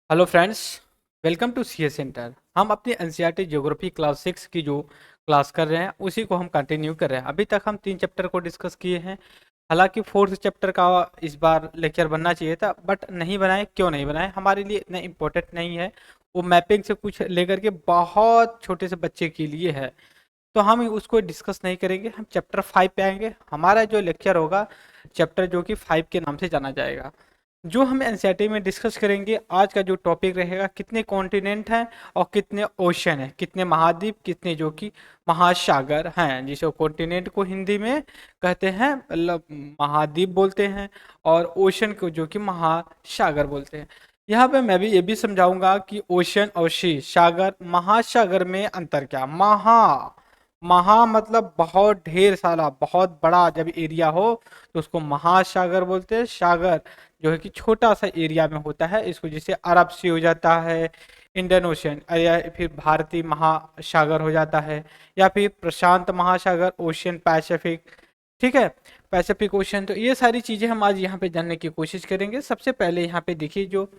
Hello friends, welcome to C S centre. हम अपनी NCERT geography class 6 की जो क्लास कर रहे हैं उसी को हम कंटिन्यू कर रहे हैं। अभी तक हम 3 चैप्टर को डिस्कस किए हैं। हालांकि फोर्थ चैप्टर का इस बार लेक्चर बनना चाहिए था, बट नहीं बनाए। क्यों नहीं बनाए? हमारे लिए इतना इम्पोर्टेंट नहीं है। वो मैपिंग से कुछ लेकर के बहुत छोटे से बच्चे के लिए है, तो हम उसको डिस्कस नहीं करेंगे। हम चैप्टर 5 पे आएंगे। हमारा जो लेक्चर होगा चैप्टर जो कि 5 के नाम से जाना जाएगा। जो हम एनसीईआरटी में डिस्कस करेंगे, आज का जो टॉपिक रहेगा, कितने कॉन्टिनेंट हैं और कितने ओशन हैं, कितने महाद्वीप, कितने जो कि महासागर हैं, जिसे कॉन्टिनेंट को हिंदी में कहते हैं, मतलब महाद्वीप बोलते हैं, और ओशन को जो कि महासागर बोलते हैं। यहाँ पे मैं भी ये भी समझाऊंगा कि ओशन और सी सागर, महासागर में अंतर क्या। महा मतलब बहुत ढेर सारा, बहुत बड़ा जब एरिया हो तो उसको महासागर बोलते हैं। सागर जो है कि छोटा सा एरिया में होता है, इसको जैसे अरब सी हो जाता है, इंडियन ओशन, या फिर भारतीय महासागर हो जाता है, या फिर प्रशांत महासागर, ओशियन पैसिफिक। ठीक है, पैसिफिक ओशन। तो ये सारी चीज़ें हम आज यहाँ पे जानने की कोशिश करेंगे। सबसे पहले यहाँ पे देखिए, जो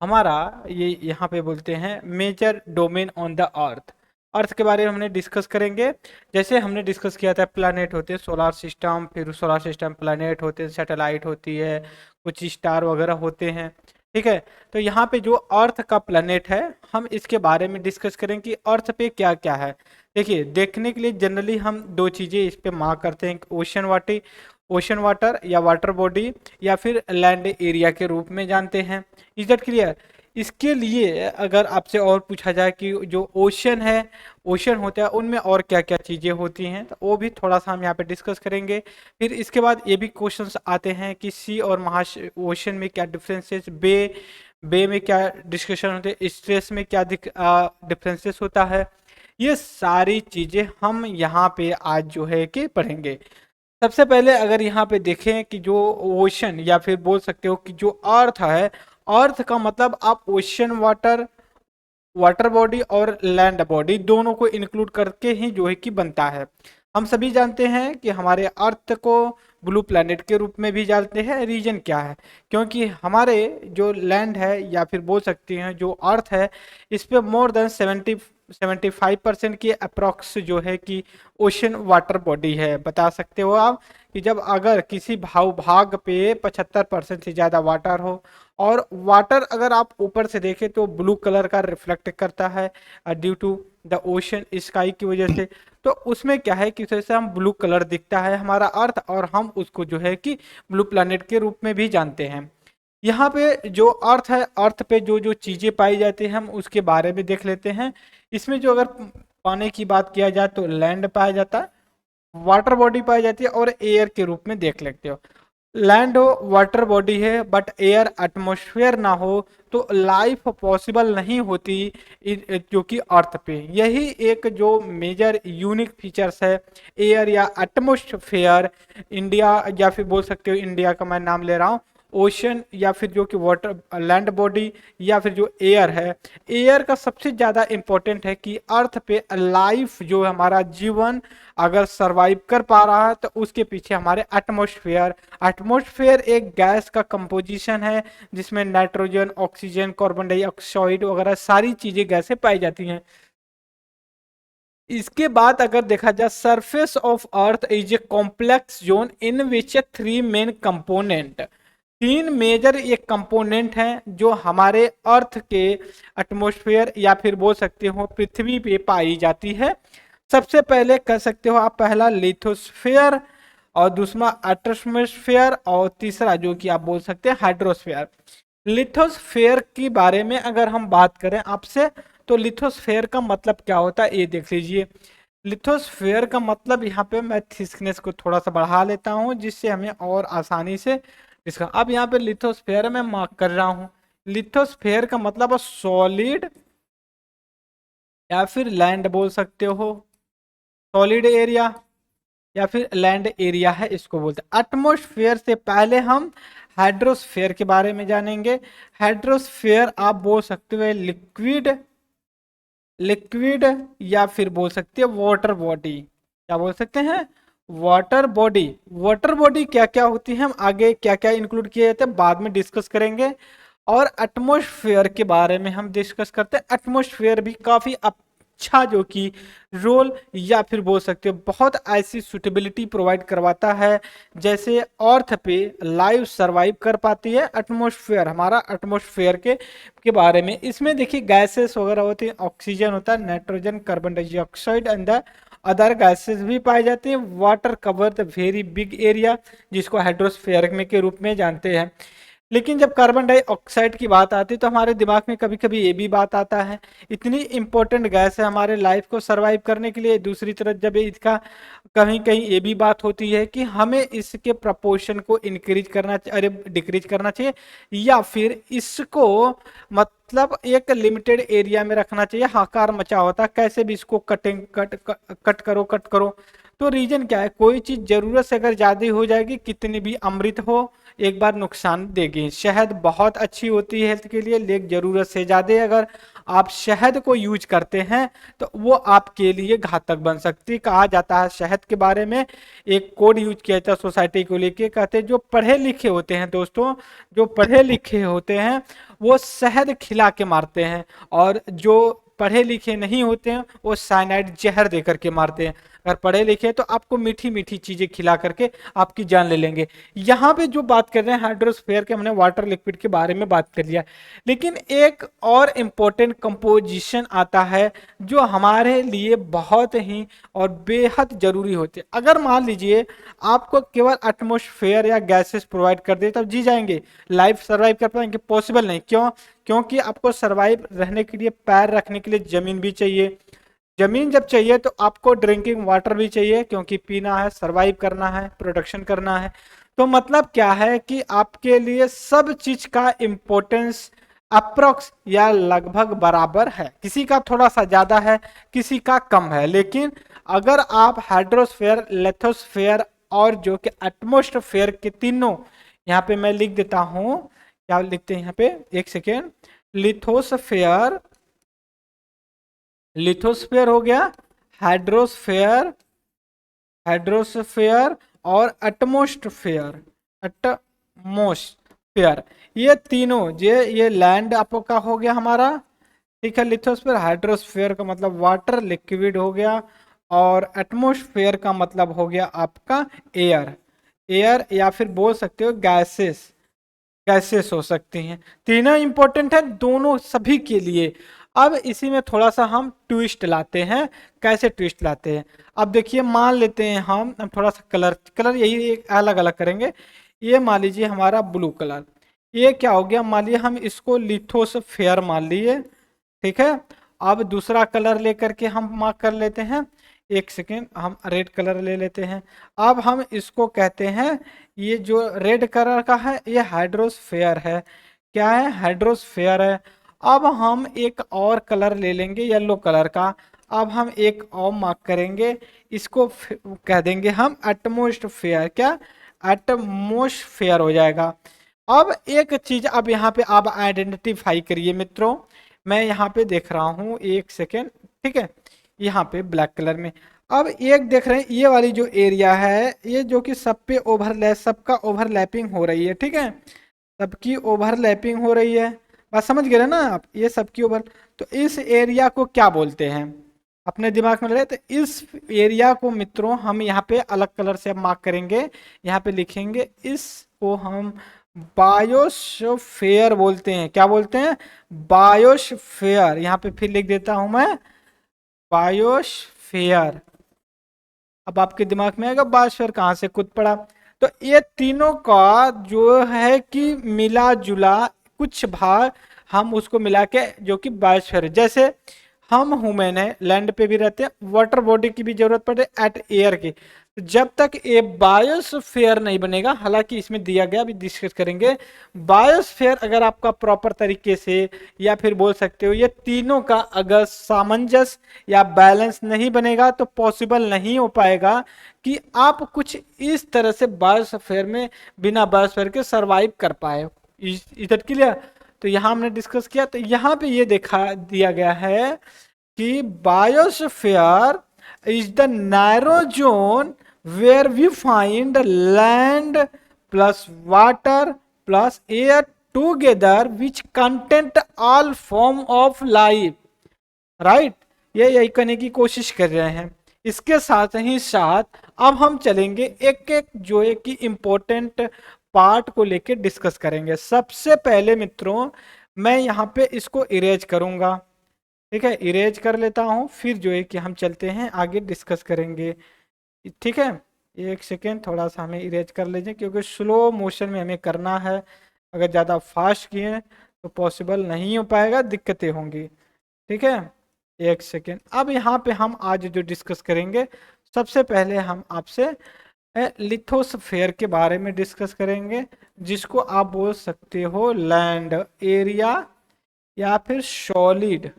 हमारा ये यहाँ पे बोलते हैं major domain on the earth. Earth के बारे में हमने डिस्कस करेंगे। जैसे हमने डिस्कस किया था, प्लैनेट होते हैं, सोलार सिस्टम, फिर सोलार सिस्टम प्लैनेट होते हैं, सैटेलाइट होती है, कुछ स्टार वगैरह होते हैं। ठीक है, तो यहाँ पे जो अर्थ का प्लैनेट है, हम इसके बारे में डिस्कस करेंगे कि अर्थ पे क्या क्या है। देखिए, देखने के लिए जनरली हम दो चीज़ें इस पे मार्क करते हैं, ओशन वाटर या वाटर बॉडी, या फिर लैंड एरिया के रूप में जानते हैं। Is that clear? इसके लिए अगर आपसे और पूछा जाए कि जो ओशन है, ओशन होता है, उनमें और क्या क्या चीज़ें होती हैं, तो वो भी थोड़ा सा हम यहाँ पे डिस्कस करेंगे। फिर इसके बाद ये भी क्वेश्चंस आते हैं कि सी और ओशन में क्या डिफरेंसेस, बे में क्या डिस्कशन होते हैं, स्ट्रेस में क्या डिफरेंसेस होता है। ये सारी चीज़ें हम यहाँ पे आज जो है कि पढ़ेंगे। सबसे पहले अगर यहाँ पे देखें कि जो ओशन, या फिर बोल सकते हो कि जो अर्थ है, अर्थ का मतलब आप ओशन वाटर, वाटर बॉडी और लैंड बॉडी दोनों को इंक्लूड करके ही जो है कि बनता है। हम सभी जानते हैं कि हमारे अर्थ को ब्लू प्लैनेट के रूप में भी जानते हैं। रीजन क्या है? क्योंकि हमारे जो लैंड है, या फिर बोल सकते हैं जो अर्थ है, इस पे मोर देन 75% की अप्रोक्स जो है कि ओशन वाटर बॉडी है। बता सकते हो आप कि जब अगर किसी भाग पे 75% से ज़्यादा वाटर हो, और वाटर अगर आप ऊपर से देखें तो ब्लू कलर का रिफ्लेक्ट करता है due to the ocean sky की वजह से, तो उसमें क्या है कि जैसे हम ब्लू कलर दिखता है हमारा अर्थ, और हम उसको जो है कि ब्लू प्लैनेट के रूप में भी जानते हैं। यहाँ पे जो अर्थ है, अर्थ पे जो जो चीज़ें पाई जाती हैं, हम उसके बारे में देख लेते हैं। इसमें जो अगर पानी की बात किया जाए तो लैंड पाया जाता है, वाटर बॉडी पाई जाती है, और एयर के रूप में देख लेते हो। लैंड हो, वाटर बॉडी है, बट एयर एटमॉस्फेयर ना हो तो लाइफ पॉसिबल नहीं होती, जो कि अर्थ पे। यही एक जो मेजर यूनिक फीचर्स है एयर या एटमॉस्फेयर। इंडिया, या फिर बोल सकते हो इंडिया का मैं नाम ले रहा हूँ, ओशन या फिर जो कि वाटर लैंड बॉडी, या फिर जो एयर है, एयर का सबसे ज़्यादा इम्पोर्टेंट है कि अर्थ पे लाइफ जो है, हमारा जीवन अगर सरवाइव कर पा रहा है तो उसके पीछे हमारे एटमॉस्फेयर। एटमॉस्फेयर एक गैस का कंपोजिशन है जिसमें नाइट्रोजन, ऑक्सीजन, कार्बन डाइऑक्साइड वगैरह सारी चीजें गैसें पाई जाती हैं। इसके बाद अगर देखा जाए, surface of earth is a complex zone in which 3 main component, 3 major ये कंपोनेंट हैं जो हमारे अर्थ के एटमॉस्फेयर, या फिर बोल सकते हो पृथ्वी पे पाई जाती है। सबसे पहले कह सकते हो आप, पहला लिथोस्फेयर, और दूसरा एटमॉस्फेयर, और तीसरा जो कि आप बोल सकते हैं हाइड्रोस्फेयर। लिथोस्फेयर के बारे में अगर हम बात करें आपसे, तो लिथोस्फेयर का मतलब क्या होता है ये देख लीजिए। लिथोस्फेयर का मतलब, यहाँ पे मैं थिकनेस को थोड़ा सा बढ़ा लेता हूँ जिससे हमें और आसानी से इसका, अब यहाँ पे लिथोस्फेयर में मार्क कर रहा हूँ। लिथोस्फेयर का मतलब सॉलिड, या फिर लैंड बोल सकते हो, सॉलिड एरिया या फिर लैंड एरिया है, इसको बोलते हैं। एटमॉस्फेयर से पहले हम हाइड्रोस्फेयर के बारे में जानेंगे। हाइड्रोस्फेयर आप बोल सकते हो लिक्विड, लिक्विड या फिर बोल सकते हैं वाटर बॉडी। क्या बोल सकते हैं? Water body. वाटर बॉडी क्या क्या होती है, हम आगे क्या क्या इंक्लूड किए जाते हैं बाद में डिस्कस करेंगे। और एटमॉस्फेयर के बारे में हम डिस्कस करते हैं। एटमॉस्फेयर भी काफी अच्छा जो कि रोल या फिर बोल सकते हो बहुत ऐसी सुटेबिलिटी प्रोवाइड करवाता है जैसे अर्थ पे लाइव सरवाइव कर पाती है एटमॉस्फेयर। हमारा एटमॉस्फेयर के बारे में इसमें देखिए गैसेस वगैरह होती है, ऑक्सीजन होता है, nitrogen, carbon dioxide and the other gases भी पाए जाते हैं। Water cover the very big area जिसको हाइड्रोस्फेयर में के रूप में जानते हैं। लेकिन जब कार्बन डाइऑक्साइड की बात आती है तो हमारे दिमाग में कभी कभी ये भी बात आता है, इतनी इंपॉर्टेंट गैस है हमारे लाइफ को सरवाइव करने के लिए। दूसरी तरफ जब इसका कहीं कहीं ये भी बात होती है कि हमें इसके प्रपोर्शन को इंक्रीज करना अरे डिक्रीज करना चाहिए या फिर इसको मतलब एक लिमिटेड एरिया में रखना चाहिए। हाकार मचा होता है कैसे भी इसको कट करो। तो रीजन क्या है, कोई चीज जरूरत से अगर ज्यादा हो जाएगी कितनी भी अमृत हो एक बार नुकसान देगी। शहद बहुत अच्छी होती है हेल्थ के लिए, लेकिन जरूरत से ज्यादा अगर आप शहद को यूज करते हैं तो वो आपके लिए घातक बन सकती है। कहा जाता है शहद के बारे में एक कोड यूज किया जाता है सोसाइटी को लेके, कहते हैं जो पढ़े लिखे होते हैं दोस्तों, जो पढ़े लिखे होते हैं वो शहद खिला के मारते हैं और जो पढ़े लिखे नहीं होते हैं वो साइनाइड जहर दे करके मारते हैं। अगर पढ़े लिखे तो आपको मीठी मीठी चीजें खिला करके आपकी जान ले लेंगे। यहाँ पे जो बात कर रहे हैं हाइड्रोस्फीयर के, हमने वाटर लिक्विड के बारे में बात कर लिया, लेकिन एक और इम्पोर्टेंट कंपोजिशन आता है जो हमारे लिए बहुत ही और बेहद जरूरी होते हैं। अगर मान लीजिए आपको केवल एटमॉस्फेयर या गैसेस प्रोवाइड कर दे तब जी जाएंगे, लाइफ सर्वाइव कर पाएंगे? पॉसिबल नहीं। क्यों? क्योंकि आपको सर्वाइव रहने के लिए पैर रखने के लिए जमीन भी चाहिए। जमीन जब चाहिए तो आपको ड्रिंकिंग वाटर भी चाहिए, क्योंकि पीना है, सरवाइव करना है, प्रोडक्शन करना है। तो मतलब क्या है कि आपके लिए सब चीज का इंपॉर्टेंस अप्रोक्स या लगभग बराबर है। किसी का थोड़ा सा ज्यादा है, किसी का कम है, लेकिन अगर आप हाइड्रोस्फेयर, लिथोस्फेयर और जो कि एटमॉस्फेयर के तीनों, यहाँ पे मैं लिख देता हूं, क्या लिखते हैं यहाँ पे, एक सेकेंड, लिथोस्फेयर, लिथोस्फेयर हो गया, हाइड्रोस्फेयर, हाइड्रोस्फेयर और एटमॉस्फेयर, एटमॉस्फेयर, ये तीनों ये लैंड आपका हो गया हमारा, ठीक है। लिथोस्फेयर हाइड्रोस्फेयर का मतलब वाटर लिक्विड हो गया और एटमॉस्फेयर का मतलब हो गया आपका एयर, एयर या फिर बोल सकते हो गैसेस, गैसेस हो सकती हैं। तीनों इंपॉर्टेंट है दोनों सभी के लिए। अब इसी में थोड़ा सा हम ट्विस्ट लाते हैं। कैसे ट्विस्ट लाते हैं? अब देखिए मान लेते हैं हम थोड़ा सा कलर कलर यही एक अलग अलग करेंगे। ये मान लीजिए हमारा ब्लू कलर, ये क्या हो गया, मान लीजिए हम इसको लिथोस्फेयर मान लिए, ठीक है। अब दूसरा कलर लेकर के हम मार्क कर लेते हैं, एक सेकेंड, हम रेड कलर ले लेते हैं। अब हम इसको कहते हैं, ये जो रेड कलर का है ये हाइड्रोस्फेयर है, क्या है, हाइड्रोस्फेयर है। अब हम एक और कलर ले लेंगे येलो कलर का, अब हम एक और मार्क करेंगे, इसको कह देंगे हम एटमॉस्फेयर, क्या, एटमॉस्फेयर हो जाएगा। अब एक चीज अब यहाँ पे आप आइडेंटिफाई करिए मित्रों, मैं यहाँ पे देख रहा हूँ, एक सेकेंड, ठीक है, यहाँ पे ब्लैक कलर में। अब एक देख रहे हैं ये वाली जो एरिया है ये जो कि सब पे ओवरलैप, सबका ओवरलैपिंग हो रही है, ठीक है, सबकी ओवरलैपिंग हो रही है। बात समझ गए ना आप, ये सबकी ओवर, तो इस एरिया को क्या बोलते हैं अपने दिमाग में रहे, तो इस एरिया को मित्रों हम यहाँ पे अलग कलर से मार्क करेंगे, यहाँ पे लिखेंगे, इसको हम बायोस्फीयर बोलते हैं। क्या बोलते हैं? बायोस्फीयर। यहाँ पे फिर लिख देता हूं मैं बायोस्फीयर। अब आपके दिमाग में आएगा बायोस्फीयर कहां से कूद पड़ा, तो ये तीनों का जो है कि मिला जुला कुछ भाग हम उसको मिला के जो कि बायोस्फीयर, जैसे हम ह्यूमन है लैंड पे भी रहते हैं, वाटर बॉडी की भी जरूरत पड़े एट एयर की, तो जब तक ये बायोस्फीयर नहीं बनेगा, हालांकि इसमें दिया गया अभी डिस्कस करेंगे, बायोस्फीयर अगर आपका प्रॉपर तरीके से या फिर बोल सकते हो ये तीनों का अगर सामंजस्य या बैलेंस नहीं बनेगा तो पॉसिबल नहीं हो पाएगा कि आप कुछ इस तरह से बायोस्फीयर में बिना बायोस्फीयर के सरवाइव कर पाए। इधर क्लियर? तो यहाँ हमने डिस्कस किया, तो यहाँ पे ये देखा दिया गया है कि biosphere is the narrow zone where we find land plus water plus air together which content all form of life, right. ये यही करने की कोशिश कर रहे हैं। इसके साथ ही साथ अब हम चलेंगे एक एक जो है कि इंपॉर्टेंट पार्ट को लेके डिस्कस करेंगे। सबसे पहले मित्रों मैं यहाँ पे इसको इरेज करूंगा, ठीक है, इरेज कर लेता हूँ, फिर जो है कि हम चलते हैं आगे डिस्कस करेंगे, ठीक है। एक सेकेंड, थोड़ा सा हमें इरेज कर लीजिए क्योंकि स्लो मोशन में हमें करना है। अगर ज़्यादा फास्ट किए तो पॉसिबल नहीं हो पाएगा, दिक्कतें होंगी, ठीक है। एक सेकेंड, अब यहाँ पे हम आज जो डिस्कस करेंगे, सबसे पहले हम आपसे लिथोस्फेयर के बारे में डिस्कस करेंगे, जिसको आप बोल सकते हो लैंड एरिया या फिर solid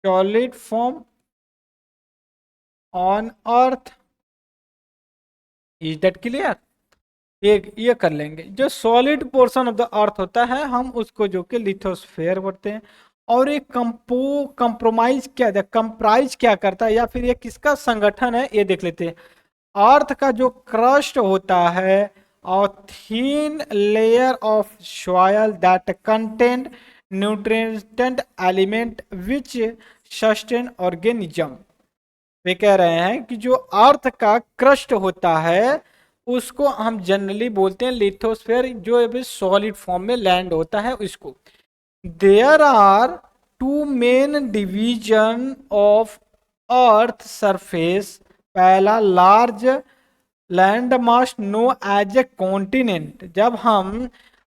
solid form on earth. Is that clear? एक ये कर लेंगे, जो solid portion of the earth होता है हम उसको जो कि लिथोस्फेयर बोलते हैं। और ये कंप्रोमाइज क्या है, कंप्राइज क्या करता है या फिर ये किसका संगठन है, ये देख लेते हैं। अर्थ का जो क्रस्ट होता है और thin layer of soil that content nutrient element which sustain organism. वे कह रहे हैं कि जो अर्थ का क्रस्ट होता है उसको हम जनरली बोलते हैं लिथोस्फेयर, जो अभी सॉलिड फॉर्म में लैंड होता है उसको। There are two main division of earth surface. पहला large land mass known as a continent. जब हम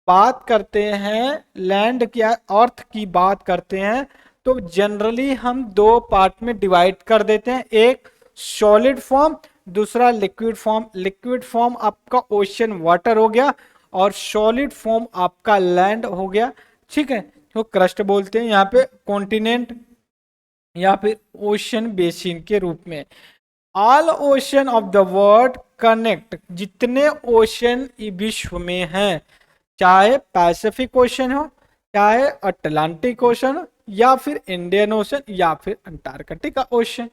बात करते हैं लैंड की, अर्थ की बात करते हैं, तो जनरली हम दो पार्ट में डिवाइड कर देते हैं, एक सॉलिड फॉर्म, दूसरा लिक्विड फॉर्म। लिक्विड फॉर्म आपका ओशन वाटर हो गया और सॉलिड फॉर्म आपका लैंड हो गया, ठीक है। तो क्रस्ट बोलते हैं यहाँ पे कॉन्टिनेंट या फिर ओशन बेसिन के रूप में। All ocean of the world connect, जितने ओशन विश्व में हैं, चाहे पैसिफिक ओशन हो, चाहे अटलांटिक ओशन हो, या फिर इंडियन ओशन, या फिर अंटार्कटिका ओशन,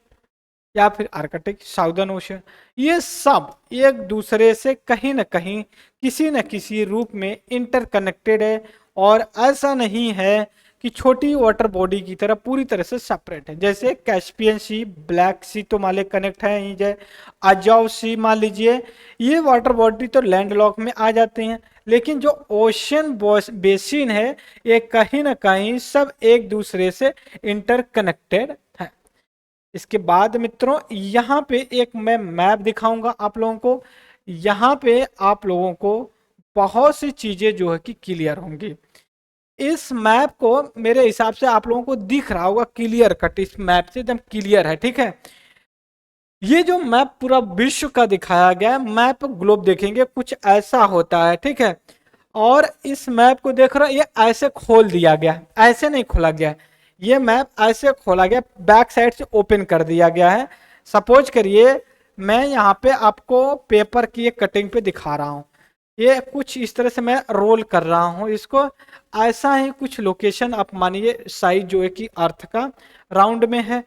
या फिर आर्कटिक साउदर्न ओशन, ये सब एक दूसरे से कहीं ना कहीं किसी न किसी रूप में इंटरकनेक्टेड है। और ऐसा नहीं है कि छोटी वाटर बॉडी की तरह पूरी तरह से सेपरेट है। जैसे कैस्पियन सी, ब्लैक सी तो मान कनेक्ट है यहीं, जय अजाव सी मान लीजिए, ये वाटर बॉडी तो लैंड लॉक में आ जाते हैं, लेकिन जो ओशन बेसिन है ये कहीं ना कहीं सब एक दूसरे से इंटरकनेक्टेड है। इसके बाद मित्रों यहाँ पे एक मैं मैप दिखाऊंगा आप लोगों को। यहाँ पे आप लोगों को बहुत सी चीजें जो है कि क्लियर होंगी। इस मैप को मेरे हिसाब से आप लोगों को दिख रहा होगा क्लियर कट, इस मैप से एकदम क्लियर है, ठीक है। ये जो मैप पूरा विश्व का दिखाया गया है, मैप ग्लोब देखेंगे कुछ ऐसा होता है, ठीक है। और इस मैप को देख रहा है, ये ऐसे खोल दिया गया, ऐसे नहीं खोला गया, ये मैप ऐसे खोला गया, बैक साइड से ओपन कर दिया गया है। सपोज करिए मैं यहाँ पे आपको पेपर की एक कटिंग पे दिखा रहा हूँ, ये कुछ इस तरह से मैं रोल कर रहा हूँ इसको, ऐसा ही कुछ लोकेशन आप मानिए साइज जो है कि अर्थ का राउंड में है।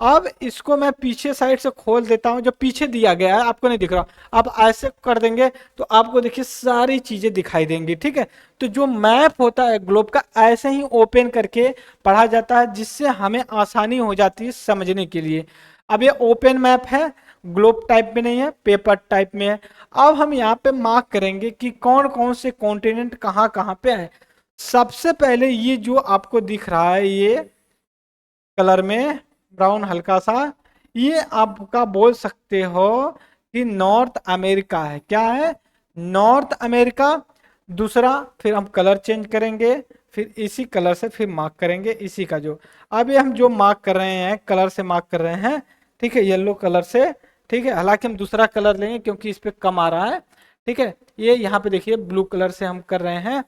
अब इसको मैं पीछे साइड से खोल देता हूं, जो पीछे दिया गया है आपको नहीं दिख रहा, अब ऐसे कर देंगे तो आपको देखिए सारी चीजें दिखाई देंगी, ठीक है। तो जो मैप होता है ग्लोब का ऐसे ही ओपन करके पढ़ा जाता है, जिससे हमें आसानी हो जाती है समझने के लिए। अब ये ओपन मैप है, ग्लोब टाइप में नहीं है, पेपर टाइप में है। अब हम यहाँ पे मार्क करेंगे कि कौन कौन से कॉन्टिनेंट कहाँ कहाँ पे है। सबसे पहले ये जो आपको दिख रहा है ये कलर में ब्राउन हल्का सा, ये आपका बोल सकते हो कि नॉर्थ अमेरिका है। क्या है? North America. दूसरा फिर हम कलर चेंज करेंगे, फिर इसी कलर से फिर मार्क करेंगे इसी का जो अभी हम जो मार्क कर रहे हैं कलर से मार्क कर रहे हैं, ठीक है, येलो कलर से, ठीक है। हालांकि हम दूसरा कलर लेंगे क्योंकि इस पे कम आ रहा है, ठीक है। ये यहाँ पे देखिए ब्लू कलर से हम कर रहे हैं,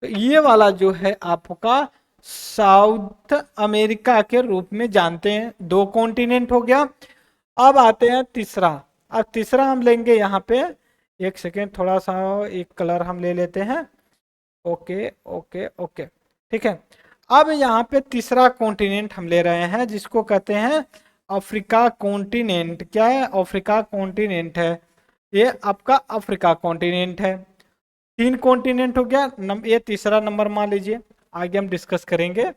तो ये वाला जो है आपका साउथ अमेरिका के रूप में जानते हैं। दो कॉन्टिनेंट हो गया। अब आते हैं तीसरा। अब तीसरा हम लेंगे यहाँ पे, एक सेकेंड, थोड़ा सा एक कलर हम ले लेते हैं। ओके ओके ओके, ठीक है। अब यहाँ पे तीसरा कॉन्टिनेंट हम ले रहे हैं जिसको कहते हैं अफ्रीका कॉन्टिनेंट। क्या है? अफ्रीका कॉन्टिनेंट है, ये आपका अफ्रीका कॉन्टिनेंट है। 3 कॉन्टिनेंट हो गया, ये तीसरा नंबर मान लीजिए, आगे हम डिस्कस करेंगे।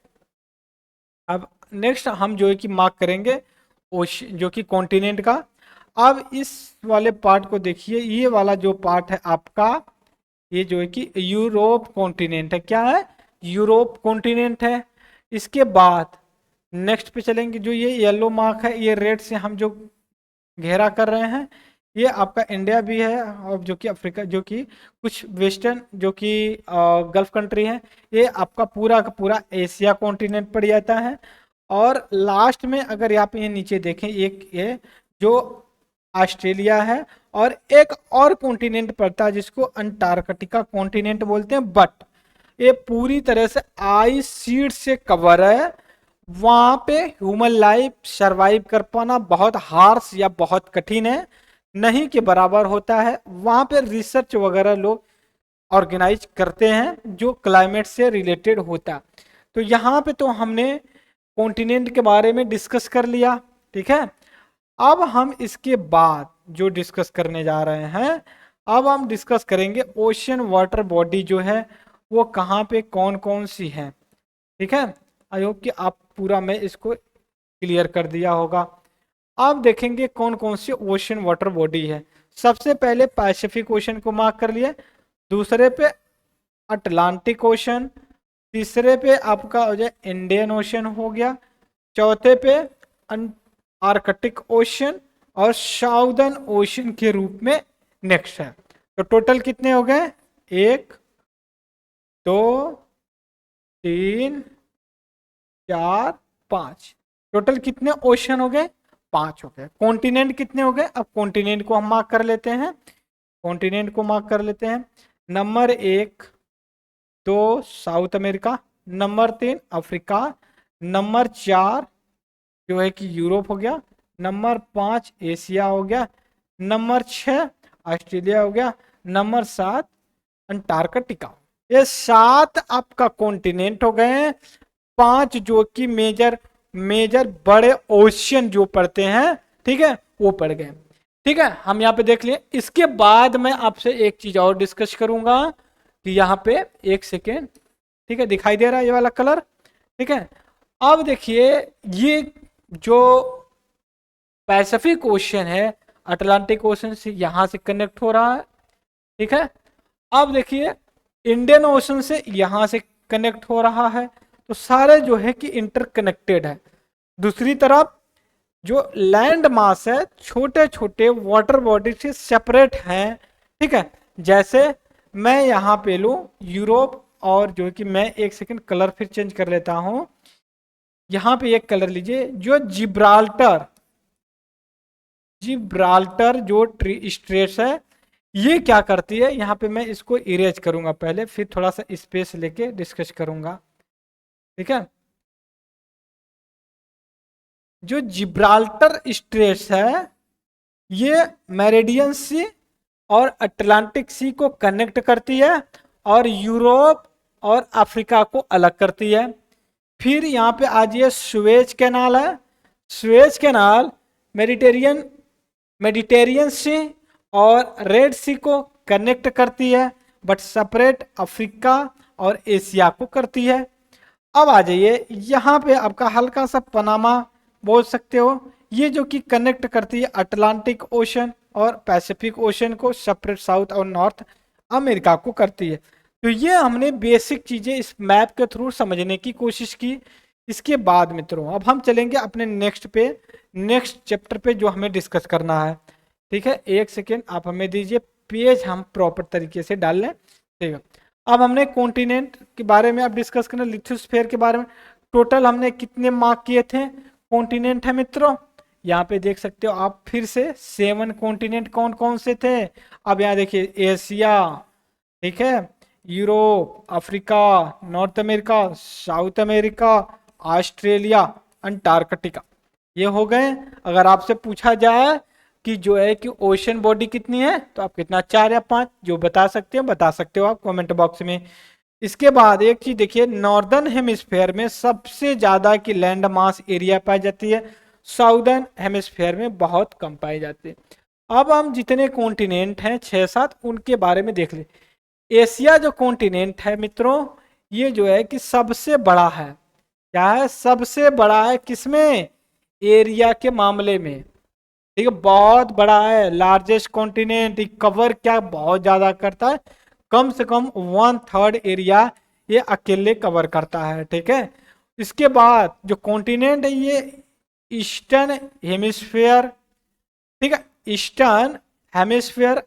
अब नेक्स्ट हम जो है कि मार्क करेंगे ओशन जो कि कॉन्टिनेंट का। अब इस वाले पार्ट को देखिए, ये वाला जो पार्ट है आपका, ये जो है कि यूरोप कॉन्टिनेंट है। क्या है? यूरोप कॉन्टिनेंट है। इसके बाद नेक्स्ट पे चलेंगे, जो ये येलो मार्क है, ये रेड से हम जो घेरा कर रहे हैं, ये आपका इंडिया भी है, और जो कि अफ्रीका, जो कि कुछ वेस्टर्न जो कि गल्फ कंट्री है, ये आपका पूरा का पूरा एशिया कॉन्टिनेंट पड़ जाता है। और लास्ट में अगर यहाँ पे ये नीचे देखें, एक ये जो ऑस्ट्रेलिया है, और एक और कॉन्टिनेंट पड़ता है जिसको अंटार्कटिका कॉन्टिनेंट बोलते हैं, बट ये पूरी तरह से आइस शीट से कवर है। वहां पे ह्यूमन लाइफ सरवाइव कर पाना बहुत हार्श या बहुत कठिन है, नहीं के बराबर होता है। वहां पे रिसर्च वगैरह लोग ऑर्गेनाइज करते हैं जो क्लाइमेट से रिलेटेड होता। तो यहाँ पे तो हमने कॉन्टिनेंट के बारे में डिस्कस कर लिया, ठीक है। अब हम इसके बाद जो डिस्कस करने जा रहे हैं, अब हम डिस्कस करेंगे ओशन वाटर बॉडी जो है वो कहाँ पे कौन कौन सी है, ठीक है। आई होप कि आप पूरा मैं इसको क्लियर कर दिया होगा। अब देखेंगे कौन कौन सी ओशन वाटर बॉडी है। सबसे पहले पैसिफिक ओशन को मार्क कर लिए, दूसरे पे अटलांटिक ओशन, तीसरे पे आपका हो जाए इंडियन ओशन हो गया, चौथे पे आर्कटिक ओशन, और साउदर्न ओशन के रूप में नेक्स्ट है। तो टोटल कितने हो गए? 1 2 3 4 5। टोटल कितने ओशन हो गए? 5 हो गए। कॉन्टिनेंट कितने हो गए? अब कॉन्टिनेंट को हम मार्क कर लेते हैं, कॉन्टिनेंट को मार्क कर लेते हैं। Number 1 2 south America, number 3 Africa, number 4 जो है कि यूरोप हो गया, नंबर 5 एशिया हो गया, नंबर 6 ऑस्ट्रेलिया हो गया, नंबर 7 अंटार्कटिका। ये 7 आपका कॉन्टिनेंट हो गए हैं। 5 जो कि मेजर मेजर बड़े ओशियन जो पड़ते हैं, ठीक है, वो पड़ गए। ठीक है, हम यहाँ पे देख लिए। इसके बाद मैं आपसे एक चीज और डिस्कस करूंगा कि यहाँ पे एक सेकेंड, ठीक है, दिखाई दे रहा है ये वाला कलर, ठीक है। अब देखिए, ये जो पैसिफिक ओशन है अटलांटिक ओशन से यहां से कनेक्ट हो रहा है, ठीक है। अब देखिए इंडियन ओशन से यहां से कनेक्ट हो रहा है, तो सारे जो है कि इंटरकनेक्टेड है। दूसरी तरफ जो लैंड मास है छोटे छोटे वाटर बॉडी से सेपरेट हैं, ठीक है। जैसे मैं यहाँ पे लूँ यूरोप, और जो कि मैं एक सेकंड कलर फिर चेंज कर लेता हूँ। यहाँ पे एक कलर लीजिए, जो जिब्राल्टर, जिब्राल्टर जो ट्री स्ट्रेट्स है, ये क्या करती है, यहाँ पे मैं इसको इरेज करूंगा पहले, फिर थोड़ा सा स्पेस लेके डिस्कस करूंगा, ठीक है। जो जिब्राल्टर स्ट्रेट्स है, ये मेरिडियन सी और अटलांटिक सी को कनेक्ट करती है, और यूरोप और अफ्रीका को अलग करती है। फिर यहाँ पे आज ये सुएज कैनाल है, सुएज कैनाल मेडिटेरियन मेडिटेरियन सी और रेड सी को कनेक्ट करती है, बट सेपरेट अफ्रीका और एशिया को करती है। अब आ जाइए यहाँ पे आपका हल्का सा पनामा बोल सकते हो, ये जो कि कनेक्ट करती है अटलांटिक ओशन और पैसिफिक ओशन को, सेपरेट साउथ और नॉर्थ अमेरिका को करती है। तो ये हमने बेसिक चीजें इस मैप के थ्रू समझने की कोशिश की। इसके बाद मित्रों अब हम चलेंगे अपने नेक्स्ट पे, नेक्स्ट चैप्टर पे जो हमें डिस्कस करना है, ठीक है। एक सेकेंड आप हमें दीजिए, पेज हम प्रॉपर तरीके से डाल लें, ठीक है। अब हमने कॉन्टिनेंट के बारे में अब डिस्कस करना, लिथोस्फीयर के बारे में। टोटल हमने कितने मार्क किए थे कॉन्टिनेंट है मित्रों? यहाँ पे देख सकते हो आप फिर से 7 कॉन्टिनेंट कौन कौन से थे। अब यहाँ देखिए, एशिया, ठीक है, Europe, Africa, north America, south America, Australia, Antarctica, ये हो गए। अगर आपसे पूछा जाए कि जो है कि ओशन बॉडी कितनी है, तो आप कितना 4 या 5 जो बता सकते हो आप कमेंट बॉक्स में। इसके बाद एक चीज देखिए, नॉर्दर्न हेमिस्फेयर में सबसे ज्यादा की लैंड मास एरिया पाई जाती है, साउदर्न हेमिस्फेयर में बहुत कम पाई जाती है। अब हम जितने कॉन्टिनेंट हैं 6-7 उनके बारे में देख ले। एशिया जो कॉन्टिनेंट है मित्रों, ये जो है कि सबसे बड़ा है। क्या है? सबसे बड़ा है किसमें? एरिया के मामले में। ठीक है, बहुत बड़ा है, लार्जेस्ट कॉन्टिनेंट। कवर क्या बहुत ज्यादा करता है, कम से कम 1/3 एरिया ये अकेले कवर करता है। ठीक है, इसके बाद जो कॉन्टिनेंट है ये ईस्टर्न हेमिस्फीयर। ठीक है, eastern hemisphere,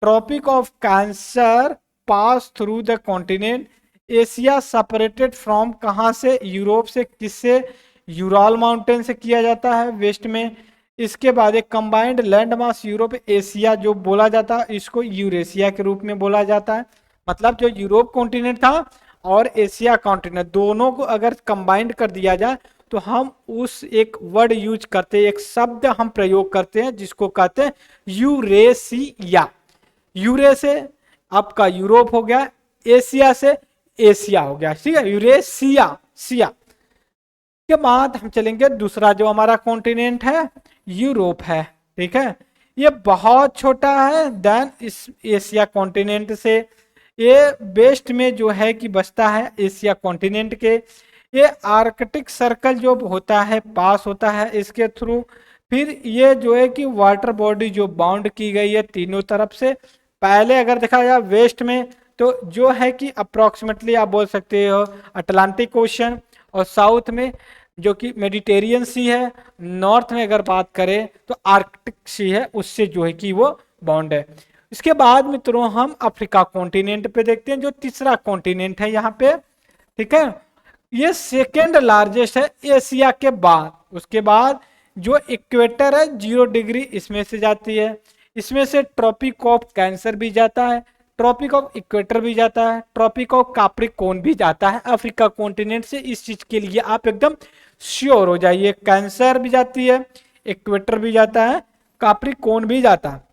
Tropic of Cancer pass through the continent. Asia separated from कहाँ से? यूरोप से। किससे? यूराल माउंटेन से किया जाता है वेस्ट में। इसके बाद एक combined land mass Europe Asia जो बोला जाता है, इसको यूरेशिया के रूप में बोला जाता है। मतलब जो यूरोप कॉन्टिनेंट था और एशिया कॉन्टिनेंट दोनों को अगर कंबाइंड कर दिया जाए तो हम उस एक वर्ड यूज करते हैं, एक शब्द हम प्रयोग करते हैं जिसको कहते हैं यूरेशिया। यूरे से आपका यूरोप हो गया, एशिया से एशिया हो गया। ठीक है, यूरेशिया सिया के बाद हम चलेंगे दूसरा जो हमारा कॉन्टिनेंट है यूरोप है। ठीक है, ये बहुत छोटा है देन इस एशिया कॉन्टिनेंट से। ये वेस्ट में जो है कि बचता है एशिया कॉन्टिनेंट के। ये आर्कटिक सर्कल जो होता है पास होता है इसके थ्रू। फिर ये जो है कि वाटर बॉडी जो बाउंड की गई है तीनों तरफ से। पहले अगर देखा जाए वेस्ट में तो जो है कि अप्रोक्सीमेटली आप बोल सकते हो अटलांटिक ओशन, और साउथ में जो कि मेडिटेरियन सी है, नॉर्थ में अगर बात करें तो आर्कटिक सी है, उससे जो है कि वो बाउंड है। इसके बाद मित्रों हम अफ्रीका कॉन्टिनेंट पे देखते हैं जो तीसरा कॉन्टिनेंट है यहाँ पे। ठीक है, ये सेकेंड लार्जेस्ट है एशिया के बाद। उसके बाद जो इक्वेटर है 0 डिग्री इसमें से जाती है। इसमें से ट्रॉपिक ऑफ कैंसर भी जाता है, ट्रॉपिक ऑफ इक्वेटर भी जाता है, ट्रॉपिक ऑफ कैप्रिकॉर्न भी जाता है अफ्रीका कॉन्टिनेंट से। इस चीज के लिए आप एकदम श्योर हो जाइए, कैंसर भी जाती है, इक्वेटर भी जाता है, कैप्रिकॉर्न भी जाता है।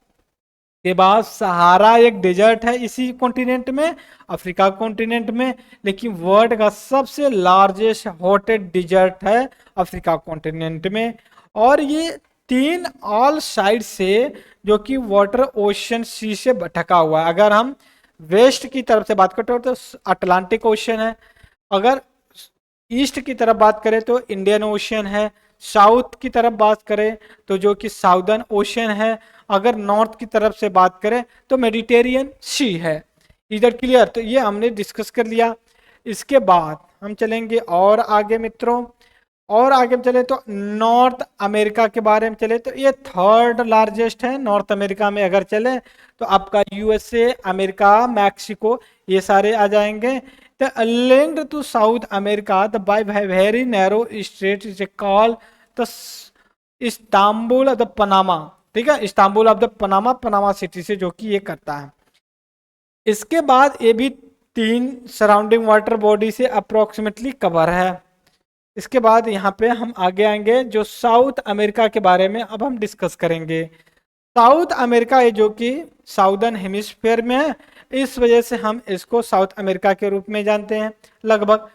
के बाद सहारा एक डेजर्ट है इसी कॉन्टिनेंट में, अफ्रीका कॉन्टिनेंट में, लेकिन वर्ल्ड का सबसे लार्जेस्ट हॉटेड डेजर्ट है अफ्रीका कॉन्टिनेंट में। और ये तीन ऑल साइड से जो कि वाटर ओशन सी से ढका हुआ है। अगर हम वेस्ट की तरफ से बात करते हो तो अटलांटिक ओशन है, अगर ईस्ट की तरफ बात करें तो इंडियन ओशन है, साउथ की तरफ बात करें तो जो कि साउदर्न ओशन है, अगर नॉर्थ की तरफ से बात करें तो मेडिटेरियन सी है। इधर क्लियर? तो ये हमने डिस्कस कर लिया। इसके बाद हम चलेंगे और आगे मित्रों, और आगे हम चले तो नॉर्थ अमेरिका के बारे में चले तो ये थर्ड लार्जेस्ट है। नॉर्थ अमेरिका में अगर चले तो आपका यूएसए, अमेरिका, मैक्सिको ये सारे आ जाएंगे। The linked to South America the by very narrow strait is called the Istanbul of the Panama. ठीक है, Istanbul of the Panama, Panama city से जो कि ये करता है। इसके बाद ये भी तीन सराउंडिंग वाटर बॉडी से अप्रोक्सीमेटली कवर है। इसके बाद यहाँ पे हम आगे आएंगे जो साउथ अमेरिका के बारे में अब हम डिस्कस करेंगे। साउथ अमेरिका है जो कि साउदर्न हेमिस्फीयर में है, इस वजह से हम इसको साउथ अमेरिका के रूप में जानते हैं। लगभग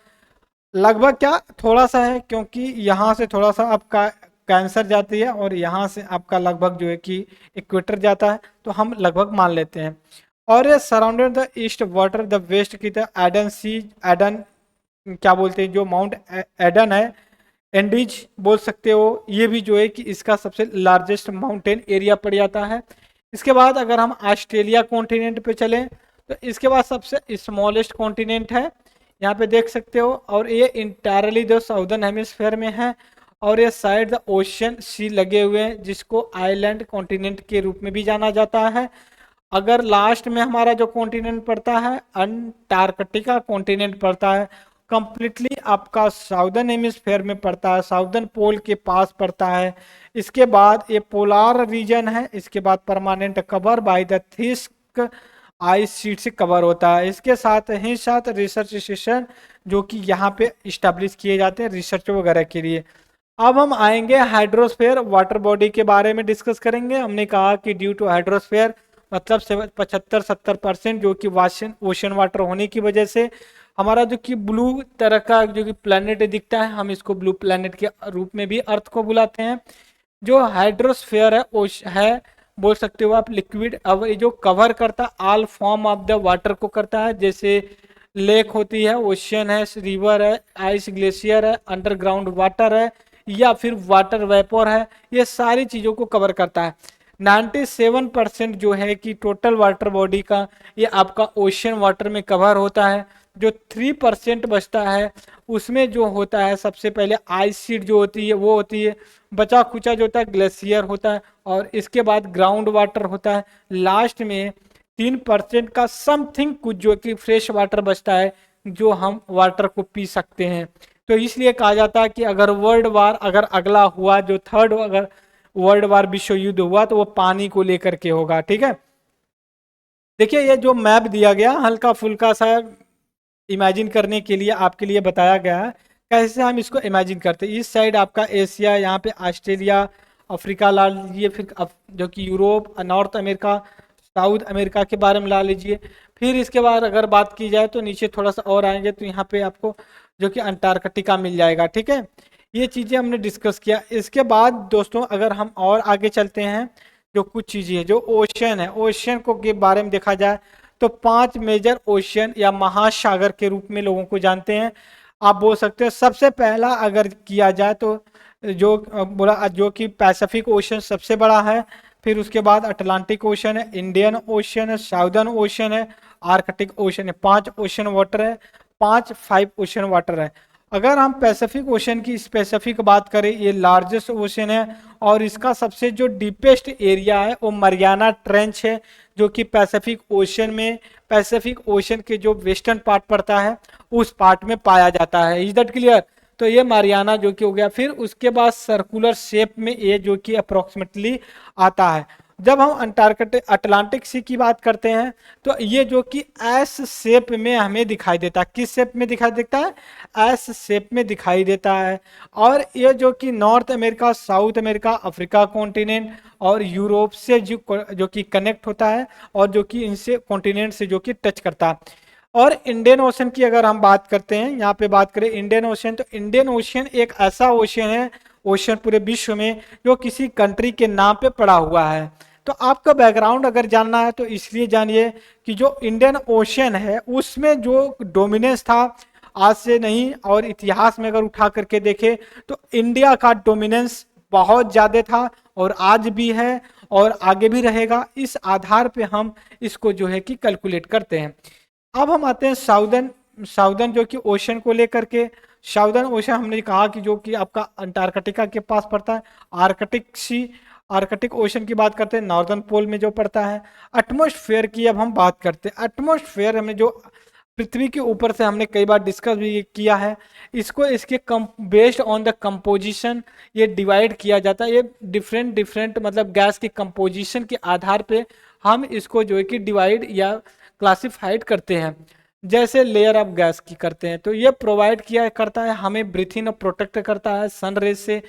लगभग क्या थोड़ा सा है, क्योंकि यहाँ से थोड़ा सा आपका कैंसर जाती है और यहाँ से आपका लगभग जो है कि इक्वेटर जाता है, तो हम लगभग मान लेते हैं। और ये surrounded the east water the west की द एडन सी, एडन क्या बोलते हैं जो माउंट एडन है, एंडीज बोल सकते हो, ये भी जो है कि इसका सबसे लार्जेस्ट माउंटेन एरिया पड़ जाता है। इसके बाद अगर हम ऑस्ट्रेलिया कॉन्टिनेंट पे चलें तो इसके बाद सबसे स्मॉलेस्ट कॉन्टिनेंट है, यहाँ पे देख सकते हो, और ये इंटायरली जो साउदर्न हेमिस्फीयर में है, और ये साइड द ओशन सी लगे हुए हैं जिसको आइलैंड कॉन्टिनेंट के रूप में भी जाना जाता है। अगर लास्ट में हमारा जो कॉन्टिनेंट पड़ता है अंटार्कटिका कॉन्टिनेंट पड़ता है, कंप्लीटली आपका साउदर्न हेमिस्फीयर में पड़ता है, साउदर्न पोल के पास पड़ता है। इसके बाद ये पोलार रीजन है। इसके बाद permanent cover by the thick ice sheet से कवर होता है। इसके साथ ही साथ रिसर्च स्टेशन जो कि यहाँ पे इस्टेब्लिश किए जाते हैं रिसर्च वगैरह के लिए। अब हम आएंगे हाइड्रोस्फीयर वाटर बॉडी के बारे में डिस्कस करेंगे। हमने कहा कि ड्यू टू हाइड्रोस्फीयर मतलब 75-70% जो कि ओशन वाटर होने की वजह से हमारा जो कि ब्लू तरह का जो कि प्लैनेट दिखता है, हम इसको ब्लू प्लैनेट के रूप में भी अर्थ को बुलाते हैं। जो हाइड्रोस्फीयर है बोल सकते हो आप लिक्विड। अब ये जो कवर करता है all form of the water को करता है, जैसे लेक होती है, ओशियन है, रिवर है, आइस ग्लेशियर है, अंडरग्राउंड वाटर है, या फिर वाटर वेपर है, ये सारी चीज़ों को कवर करता है। 97% जो है कि टोटल वाटर बॉडी का ये आपका ओशियन वाटर में कवर होता है। जो 3% बचता है उसमें जो होता है सबसे पहले आइस शीट जो होती है वो होती है, बचा खुचा जो होता है ग्लेशियर होता है, और इसके बाद ग्राउंड वाटर होता है। लास्ट में 3% का समथिंग कुछ जो कि फ्रेश वाटर बचता है, जो हम वाटर को पी सकते हैं। तो इसलिए कहा जाता है कि अगर वर्ल्ड वार अगर अगला हुआ, जो थर्ड अगर वर्ल्ड वार विश्व युद्ध हुआ, तो वो पानी को लेकर के होगा। ठीक है, देखिए ये जो मैप दिया गया हल्का फुल्का सा इमेजिन करने के लिए आपके लिए बताया गया है, कैसे हम इसको इमेजिन करते हैं। इस साइड आपका एशिया, यहाँ पे ऑस्ट्रेलिया, अफ्रीका ला लीजिए, फिर जो कि Europe, north America, south America के बारे में ला लीजिए। फिर इसके बाद अगर बात की जाए तो नीचे थोड़ा सा और आएंगे तो यहाँ पे आपको जो कि अंटार्कटिका मिल जाएगा। ठीक है, ये चीज़ें हमने डिस्कस किया। इसके बाद दोस्तों अगर हम और आगे चलते हैं, जो कुछ चीज़ें हैं, जो ओशियन है, ओशियन को के बारे में देखा जाए तो 5 मेजर ओशियन या महासागर के रूप में लोगों को जानते हैं। आप बोल सकते हैं सबसे पहला अगर किया जाए तो जो बोला जो कि पैसिफिक ओशन सबसे बड़ा है, फिर उसके बाद अटलांटिक ओशन है, इंडियन ओशन है, साउदर्न ओशन है, आर्कटिक ओशन है। 5 ओशन वाटर है, 5 ओशन वाटर है। अगर हम पैसिफिक ओशन की स्पेसिफिक बात करें, ये लार्जेस्ट ओशन है और इसका सबसे जो डीपेस्ट एरिया है वो मरियाना ट्रेंच है, जो कि पैसिफिक ओशन में, पैसिफिक ओशन के जो वेस्टर्न पार्ट पड़ता है उस पार्ट में पाया जाता है। Is that clear? तो ये मारियाना जो कि हो गया। फिर उसके बाद सर्कुलर शेप में ये जो कि अप्रोक्सीमेटली आता है। जब हम अंटार्कटिक अटलांटिक सी की बात करते हैं तो ये जो कि एस शेप में हमें दिखाई देता है। किस शेप में दिखाई देता है? एस शेप में दिखाई देता है। और ये जो कि north America, south America, Africa continent और यूरोप से जो कि कनेक्ट होता है, और जो कि इनसे कॉन्टिनेंट से जो कि टच करता है। और इंडियन ओशन की अगर हम बात करते हैं, यहाँ पे बात करें इंडियन ओशन, तो इंडियन ओशन एक ऐसा ओशन है, ओशन पूरे विश्व में जो किसी कंट्री के नाम पे पड़ा हुआ है। तो आपका बैकग्राउंड अगर जानना है तो इसलिए जानिए कि जो इंडियन ओशन है उसमें जो डोमिनेंस था, आज से नहीं और इतिहास में अगर उठा करके देखे तो इंडिया का डोमिनेंस बहुत ज़्यादा था, और आज भी है और आगे भी रहेगा। इस आधार पे हम इसको जो है कि कैलकुलेट करते हैं। अब हम आते हैं साउदर्न साउदर्न जो कि ओशन को लेकर के। साउदर्न ओशन हमने कहा कि जो कि आपका अंटार्कटिका के पास पड़ता है। आर्कटिक सी, आर्कटिक ओशन की बात करते हैं, नॉर्दर्न पोल में जो पड़ता है। एटमॉस्फेयर की अब हम बात करते हैं। एटमॉस्फेयर हमें जो पृथ्वी के ऊपर से हमने कई बार डिस्कस भी किया है, इसको इसके बेस्ड ऑन द कंपोजिशन ये डिवाइड किया जाता है। ये डिफरेंट डिफरेंट मतलब गैस की कंपोजिशन के आधार पे हम इसको जो है कि डिवाइड या क्लासिफाइड करते हैं। जैसे लेयर ऑफ गैस की करते हैं तो ये प्रोवाइड किया करता है हमें ब्रीथिंग और प्रोटेक्ट करता है सन रेज से।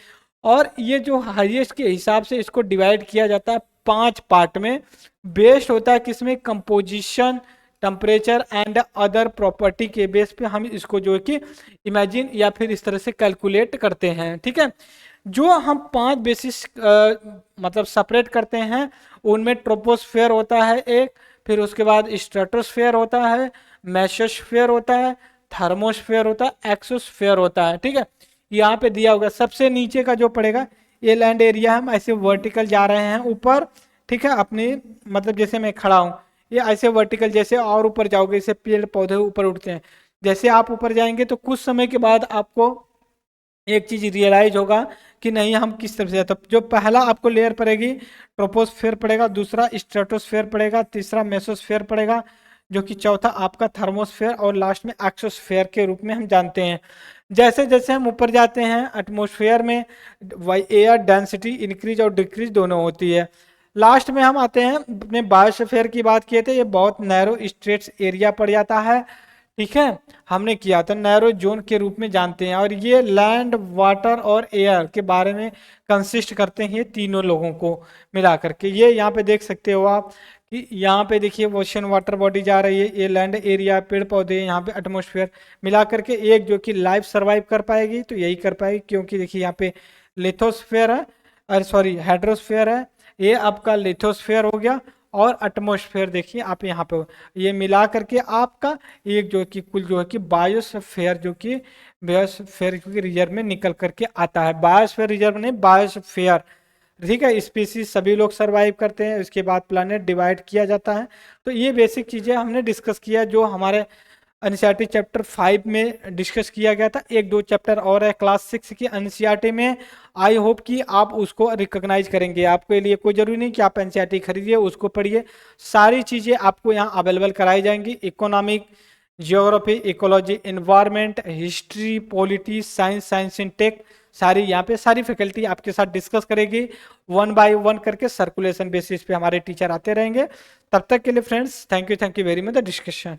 और ये जो हाईएस्ट के हिसाब से इसको डिवाइड किया जाता है 5 पार्ट में। बेस्ड होता है किसमें? Composition, temperature and other property के बेस पे हम इसको जो है कि इमेजिन या फिर इस तरह से कैलकुलेट करते हैं। ठीक है, जो हम 5 बेसिस मतलब सेपरेट करते हैं उनमें ट्रोपोस्फेयर होता है एक, फिर उसके बाद स्ट्रेटोस्फेयर होता है, मेसोस्फेयर होता है, थर्मोस्फेयर होता है, एक्सोस्फेयर होता है। ठीक है, यहाँ पे दिया होगा सबसे नीचे का जो पड़ेगा ये लैंड एरिया। हम ऐसे वर्टिकल जा रहे हैं ऊपर, ठीक है, अपनी मतलब जैसे मैं खड़ा हूँ, ये ऐसे वर्टिकल जैसे और ऊपर जाओगे, जैसे पेड़ पौधे ऊपर उठते हैं, जैसे आप ऊपर जाएंगे तो कुछ समय के बाद आपको एक चीज रियलाइज होगा कि नहीं हम किस तरफ से। तो जो पहला आपको लेयर पड़ेगी ट्रोपोस्फेयर पड़ेगा, दूसरा स्ट्रेटोस्फेयर पड़ेगा, तीसरा मेसोस्फेयर पड़ेगा, जो कि चौथा आपका थर्मोस्फेयर, और लास्ट में एक्सोस्फेयर के रूप में हम जानते हैं। जैसे जैसे हम ऊपर जाते हैं एटमोस्फेयर में एयर डेंसिटी इंक्रीज और डिक्रीज दोनों होती है। लास्ट में हम आते हैं अपने बायोस्फीयर की बात किए थे, ये बहुत नैरो स्ट्रेट्स एरिया पड़ जाता है। ठीक है, हमने किया था नैरो जोन के रूप में जानते हैं, और ये लैंड, वाटर और एयर के बारे में कंसिस्ट करते हैं तीनों लोगों को मिला करके। ये यहाँ पे देख सकते हो आप कि यहाँ पे देखिए ओशन वाटर बॉडी जा रही है, ये लैंड एरिया, पेड़ पौधे, यहाँ पे एटमोस्फेयर मिला करके एक जो कि लाइफ सर्वाइव कर पाएगी तो यही कर पाएगी, क्योंकि देखिए यहाँ पे लिथोस्फेयर है, अरे सॉरी हाइड्रोस्फेयर है, ये आपका लिथोस्फेयर हो गया, और एटमॉस्फेयर देखिए आप यहाँ पे, ये मिला करके आपका एक जो कि कुल जो है कि बायोस्फेयर, जो कि बायोस्फेयर के रिजर्व में निकल करके आता है। बायोस्फेयर रिजर्व नहीं, बायोस्फेयर, ठीक है। स्पीसीज सभी लोग सरवाइव करते हैं, उसके बाद प्लानिट डिवाइड किया जाता है। तो ये बेसिक चीजें हमने डिस्कस किया जो हमारे एनसीईआरटी चैप्टर 5 में डिस्कस किया गया था। एक दो चैप्टर और है क्लास 6 की एनसीईआरटी में, आई होप कि आप उसको रिकॉग्नाइज करेंगे। आपके लिए कोई जरूरी नहीं कि आप एनसीईआरटी खरीदिए, उसको पढ़िए, सारी चीज़ें आपको यहाँ अवेलेबल कराई जाएंगी। Economic, geography, ecology, environment, history, polity, science, science and tech, सारी यहाँ पे सारी फैकल्टी आपके साथ डिस्कस करेगी, 1 by 1 करके सर्कुलेशन बेसिस पे हमारे टीचर आते रहेंगे। तब तक के लिए friends, thank you very much the discussion.